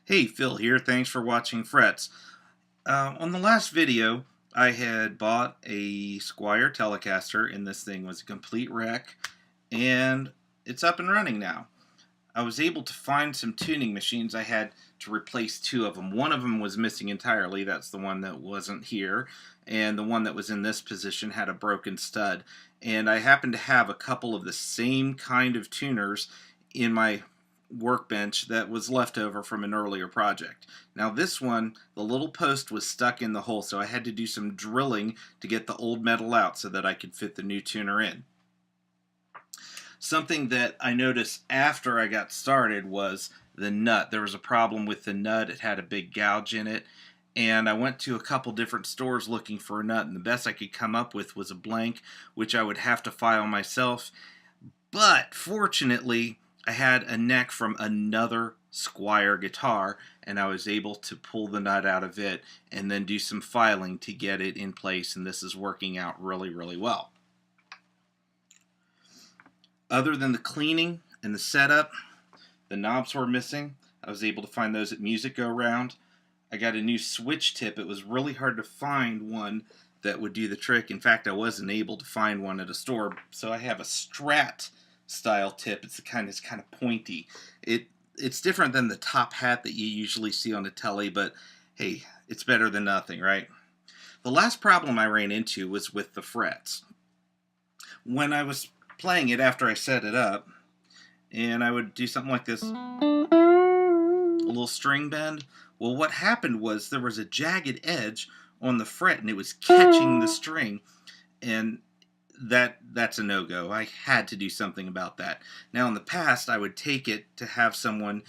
Hey, Phil here. Thanks for watching Frets. On the last video, I had bought a Squier Telecaster, and this thing was a complete wreck, and it's up and running now. I was able to find some tuning machines. I had to replace two of them. One of them was missing entirely. That's the one that wasn't here. And the one that was in this position had a broken stud. And I happened to have a couple of the same kind of tuners in my workbench that was left over from an earlier project. Now this one, the little post was stuck in the hole, so I had to do some drilling to get the old metal out so that I could fit the new tuner in. Something that I noticed after I got started was the nut. There was a problem with the nut. It had a big gouge in it. And I went to a couple different stores looking for a nut, and the best I could come up with was a blank, which I would have to file myself. But fortunately, I had a neck from another Squier guitar, and I was able to pull the nut out of it and then do some filing to get it in place, and this is working out really, really well. Other than the cleaning and the setup, the knobs were missing. I was able to find those at Music Go Round. I got a new switch tip. It was really hard to find one that would do the trick. In fact, I wasn't able to find one at a store, so I have a Strat style tip. It's kind of pointy. It's different than the top hat that you usually see on a Tele, but hey, it's better than nothing, right? The last problem I ran into was with the frets. When I was playing it after I set it up, and I would do something like this, a little string bend. Well, what happened was there was a jagged edge on the fret, and it was catching the string, and that's a no-go. I had to do something about that. Now, in the past, I would take it to have someone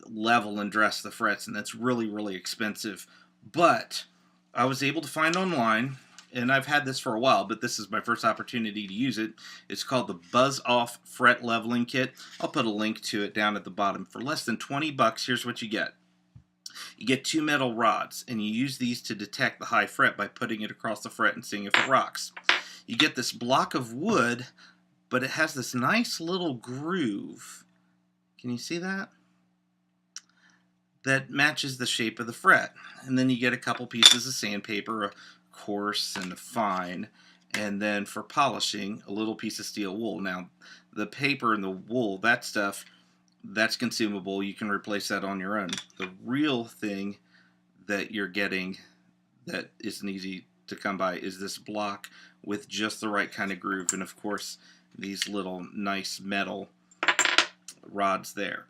level and dress the frets, and that's really, really expensive. But I was able to find online, and I've had this for a while, but this is my first opportunity to use it. It's called the Buzz Off Fret Leveling Kit. I'll put a link to it down at the bottom. For less than 20 bucks, here's what you get. You get two metal rods, and you use these to detect the high fret by putting it across the fret and seeing if it rocks. You get this block of wood, but it has this nice little groove. Can you see that? That matches the shape of the fret. And then you get a couple pieces of sandpaper, a coarse and a fine, and then for polishing, a little piece of steel wool. Now, the paper and the wool, that stuff, that's consumable. You can replace that on your own. The real thing that you're getting that isn't easy to come by is this block with just the right kind of groove, and of course these little nice metal rods there.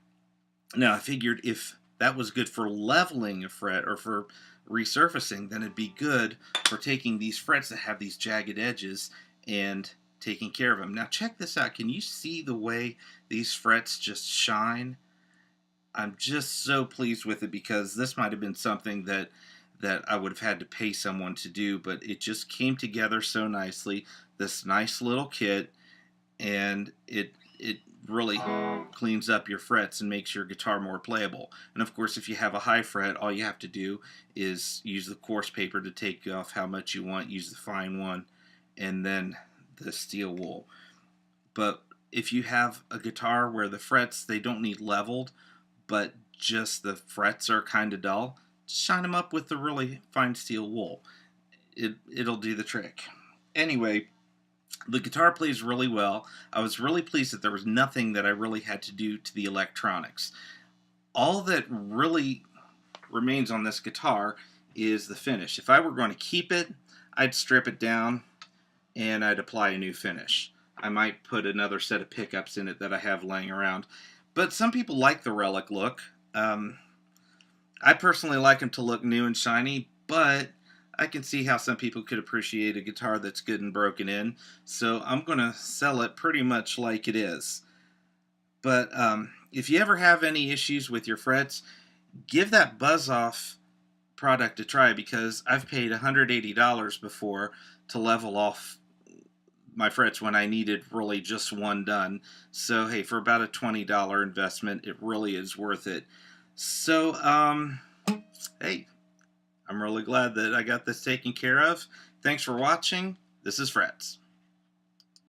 Now I figured if that was good for leveling a fret or for resurfacing, then it'd be good for taking these frets that have these jagged edges and taking care of them. Now check this out. Can you see the way these frets just shine? I'm just so pleased with it because this might have been something that I would have had to pay someone to do, but it just came together so nicely. This nice little kit, and it really cleans up your frets and makes your guitar more playable. And of course, if you have a high fret, all you have to do is use the coarse paper to take off how much you want, use the fine one, and then the steel wool. But if you have a guitar where the frets, they don't need leveled, but just the frets are kind of dull, shine them up with the really fine steel wool. It'll do the trick. Anyway, the guitar plays really well. I was really pleased that there was nothing that I really had to do to the electronics. All that really remains on this guitar is the finish. If I were going to keep it, I'd strip it down and I'd apply a new finish. I might put another set of pickups in it that I have laying around. But some people like the relic look. I personally like them to look new and shiny, but I can see how some people could appreciate a guitar that's good and broken in, so I'm going to sell it pretty much like it is. But if you ever have any issues with your frets, give that Buzz Off product a try, because I've paid $180 before to level off my frets when I needed really just one done. So hey, for about a $20 investment, it really is worth it. So hey, I'm really glad that I got this taken care of. Thanks for watching. This is Frets.